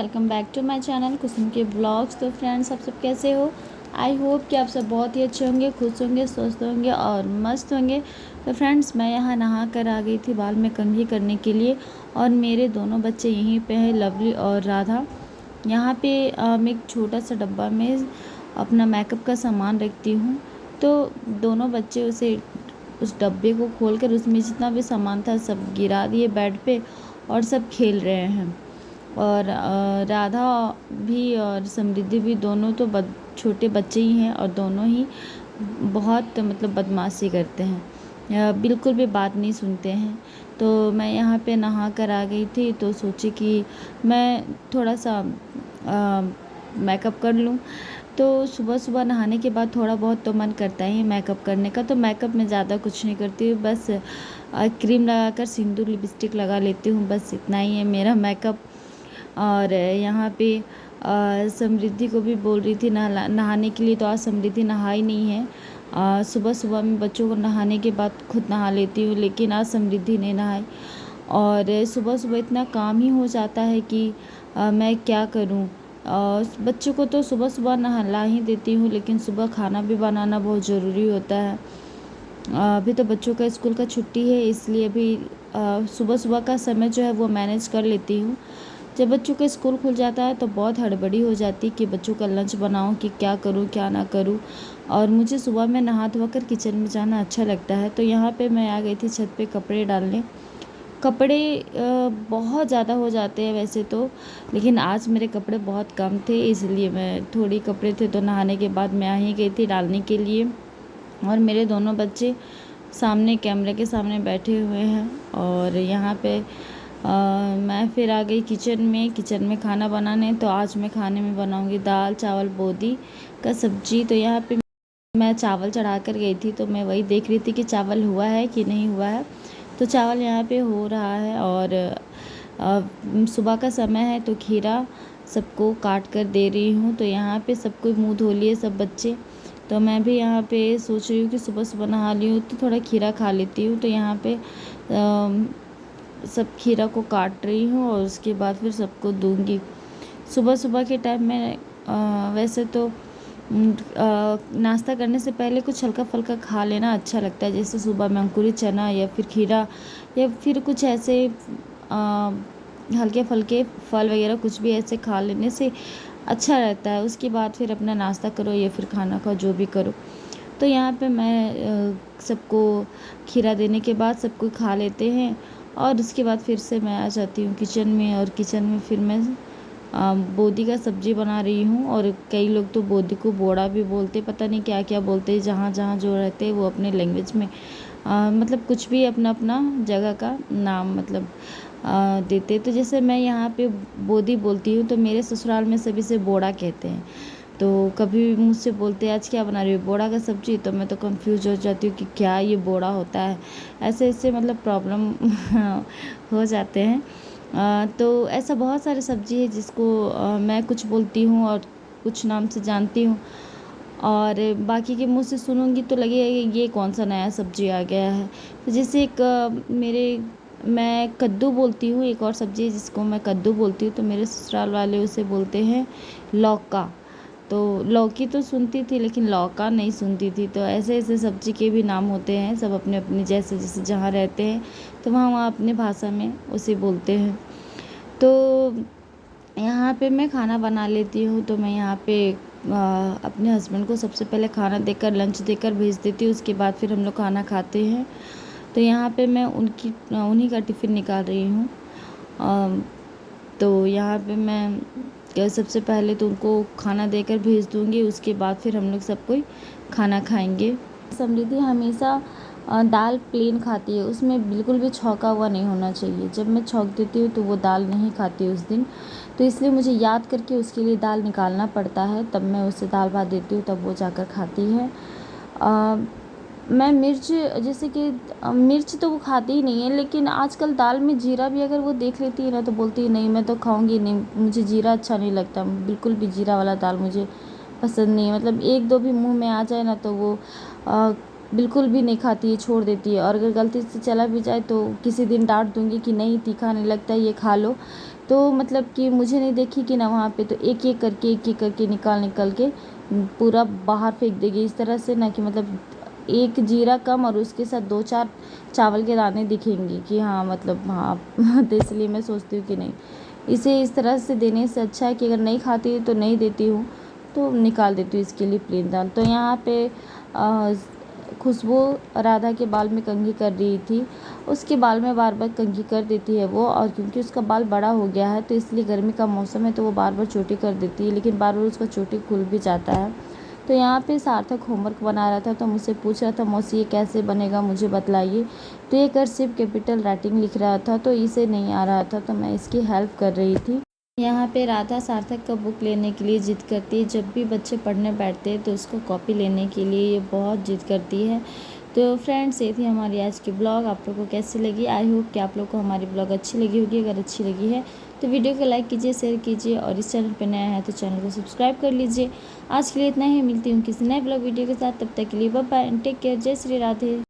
Welcome back to my channel Kusum के blogs. तो friends, आप सब कैसे हो? आई होप कि आप सब बहुत ही अच्छे होंगे, खुश होंगे, स्वस्थ होंगे और मस्त होंगे। तो फ्रेंड्स, मैं यहाँ नहा कर आ गई थी बाल में कंघी करने के लिए, और मेरे दोनों बच्चे यहीं पे हैं, लवली और राधा। यहाँ पे मैं एक छोटा सा डब्बा में अपना मेकअप का सामान रखती हूँ। तो दोनों बच्चे उस डब्बे को खोलकर उसमें जितना भी सामान था सब गिरा दिए बेड पे, और सब खेल रहे हैं। और राधा भी और समृद्धि भी दोनों तो छोटे बच्चे ही हैं, और दोनों ही बहुत मतलब बदमाशी करते हैं, बिल्कुल भी बात नहीं सुनते हैं। तो मैं यहाँ पे नहा कर आ गई थी, तो सोची कि मैं थोड़ा सा मेकअप कर लूँ। तो सुबह सुबह नहाने के बाद थोड़ा बहुत तो मन करता ही मेकअप करने का। तो मेकअप में ज़्यादा कुछ नहीं करती हूँ, बस क्रीम लगाकर सिंदूर लिपस्टिक लगा लेती हूँ, बस इतना ही है मेरा मेकअप। और यहाँ पे समृद्धि को भी बोल रही थी नहाने के लिए, तो आज समृद्धि नहाई नहीं है। सुबह सुबह मैं बच्चों को नहाने के बाद खुद नहा लेती हूँ, लेकिन आज समृद्धि नहीं नहाई। और सुबह सुबह इतना काम ही हो जाता है कि मैं क्या करूँ। बच्चों को तो सुबह सुबह नहला ही देती हूँ, लेकिन सुबह खाना भी बनाना बहुत ज़रूरी होता है। अभी तो बच्चों का स्कूल का छुट्टी है, इसलिए अभी सुबह सुबह का समय जो है वो मैनेज कर लेती हूँ। जब बच्चों का स्कूल खुल जाता है तो बहुत हड़बड़ी हो जाती है कि बच्चों का लंच बनाऊं, कि क्या करूं क्या ना करूं। और मुझे सुबह में नहा धोकर कर किचन में जाना अच्छा लगता है। तो यहाँ पे मैं आ गई थी छत पे कपड़े डालने। कपड़े बहुत ज़्यादा हो जाते हैं वैसे तो, लेकिन आज मेरे कपड़े बहुत कम थे, इसलिए मैं थोड़ी कपड़े थे तो नहाने के बाद मैं आ ही गई थी डालने के लिए। और मेरे दोनों बच्चे सामने कैमरे के सामने बैठे हुए हैं। और यहाँ पे मैं फिर आ गई किचन में खाना बनाने। तो आज मैं खाने में बनाऊंगी दाल चावल बोदी का सब्जी। तो यहाँ पे मैं चावल चढ़ा कर गई थी, तो मैं वही देख रही थी कि चावल हुआ है कि नहीं हुआ है। तो चावल यहाँ पे हो रहा है, और सुबह का समय है तो खीरा सबको काट कर दे रही हूँ। तो यहाँ पे सबको मुँह धो लिए सब बच्चे। तो मैं भी यहाँ पे सोच रही हूँ कि सुबह सुबह नहा ली हूँ तो थोड़ा खीरा खा लेती हूँ। तो यहाँ पे सब खीरा को काट रही हूँ, और उसके बाद फिर सबको दूंगी। सुबह सुबह के टाइम में वैसे तो नाश्ता करने से पहले कुछ हल्का फुल्का खा लेना अच्छा लगता है, जैसे सुबह में अंकुरित चना या फिर खीरा, या फिर कुछ ऐसे हल्के फुल्के फल वगैरह कुछ भी ऐसे खा लेने से अच्छा रहता है। उसके बाद फिर अपना नाश्ता करो या फिर खाना खाओ, जो भी करो। तो यहाँ पे मैं सबको खीरा देने के बाद सबको खा लेते हैं, और उसके बाद फिर से मैं आ जाती हूँ किचन में। और किचन में फिर मैं बोदी का सब्जी बना रही हूँ। और कई लोग तो बोदी को बोड़ा भी बोलते, पता नहीं क्या क्या बोलते हैं, जहाँ जहाँ जो रहते हैं वो अपने लैंग्वेज में मतलब कुछ भी अपना अपना जगह का नाम मतलब देते। तो जैसे मैं यहाँ पे बोदी बोलती हूँ, तो मेरे ससुराल में सभी से बोड़ा कहते हैं। तो कभी मुझसे बोलते हैं आज क्या बना रही हो, बोड़ा का सब्जी। तो मैं तो कंफ्यूज हो जाती हूँ कि क्या ये बोड़ा होता है। ऐसे ऐसे मतलब प्रॉब्लम हो जाते हैं। तो ऐसा बहुत सारे सब्जी है जिसको मैं कुछ बोलती हूँ और कुछ नाम से जानती हूँ, और बाकी के मुँह से सुनूंगी तो लगेगा कि ये कौन सा नया सब्जी आ गया है। तो जैसे एक मैं कद्दू बोलती हूँ, एक और सब्जी है जिसको मैं कद्दू बोलती हूँ, तो मेरे ससुराल वाले उसे बोलते हैं लौका। तो लौकी तो सुनती थी, लेकिन लौका नहीं सुनती थी। तो ऐसे ऐसे सब्जी के भी नाम होते हैं, सब अपने अपने जैसे जैसे जहाँ रहते हैं तो वहाँ वहाँ अपनी भाषा में उसे बोलते हैं। तो यहाँ पे मैं खाना बना लेती हूँ। तो मैं यहाँ पे अपने हस्बैंड को सबसे पहले खाना देकर लंच देकर भेज देती हूँ, उसके बाद फिर हम लोग खाना खाते हैं। तो यहाँ पे मैं उन्हीं का टिफ़िन निकाल रही हूँ। तो यहाँ पे मैं सबसे पहले तो उनको खाना देकर भेज दूँगी, उसके बाद फिर हम लोग सब कोई खाना खाएंगे। समृद्धि हमेशा दाल प्लेन खाती है, उसमें बिल्कुल भी छौंका हुआ नहीं होना चाहिए। जब मैं छौंक देती हूँ तो वो दाल नहीं खाती उस दिन, तो इसलिए मुझे याद करके उसके लिए दाल निकालना पड़ता है, तब मैं उसे दाल भात देती हूँ, तब वो जाकर खाती है। मैं मिर्च जैसे कि मिर्च तो वो खाती ही नहीं है, लेकिन आजकल दाल में जीरा भी अगर वो देख लेती है ना तो बोलती है नहीं मैं तो खाऊंगी नहीं, मुझे जीरा अच्छा नहीं लगता, बिल्कुल भी जीरा वाला दाल मुझे पसंद नहीं है। मतलब एक दो भी मुंह में आ जाए ना तो वो बिल्कुल भी नहीं खाती है, छोड़ देती है। और अगर गलती से चला भी जाए तो किसी दिन डांट दूंगी कि नहीं तीखा नहीं लगता ये खा लो, तो मतलब कि मुझे नहीं देखी कि ना वहाँ पे, तो एक एक करके निकाल के पूरा बाहर फेंक देगी इस तरह से ना, कि मतलब एक जीरा कम और उसके साथ 2-4 चावल के दाने दिखेंगी कि हाँ मतलब हाँ तो इसलिए मैं सोचती हूँ कि नहीं, इसे इस तरह से देने से अच्छा है कि अगर नहीं खाती है तो नहीं देती हूँ, तो निकाल देती हूँ इसके लिए प्लेन दाल। तो यहाँ पे खुशबू राधा के बाल में कंघी कर रही थी, उसके बाल में बार बार कंघी कर देती है वो, और क्योंकि उसका बाल बड़ा हो गया है तो इसलिए गर्मी का मौसम है तो वो बार बार चोटी कर देती है, लेकिन बार बार उसका चोटी खुल भी जाता है। तो यहाँ पे सार्थक होमवर्क बना रहा था तो मुझसे पूछ रहा था मौसी ये कैसे बनेगा मुझे बतलाइए। तो ये कर्सिव कैपिटल राइटिंग लिख रहा था तो इसे नहीं आ रहा था, तो मैं इसकी हेल्प कर रही थी। यहाँ पे राधा सार्थक का बुक लेने के लिए ज़िद करती है। जब भी बच्चे पढ़ने बैठते हैं तो उसको कॉपी लेने के लिए ये बहुत ज़िद करती है। तो फ्रेंड्स ये थी हमारी आज की ब्लॉग, आप लोगों को कैसी लगी? आई होप कि आप लोग को हमारी ब्लॉग अच्छी लगी होगी। अगर अच्छी लगी है तो वीडियो को लाइक कीजिए, शेयर कीजिए, और इस चैनल पर नया है तो चैनल को सब्सक्राइब कर लीजिए। आज के लिए इतना ही, मिलती हूँ किसी नए ब्लॉग वीडियो के साथ, तब तक के लिए bye bye and take care. जय श्री राधे।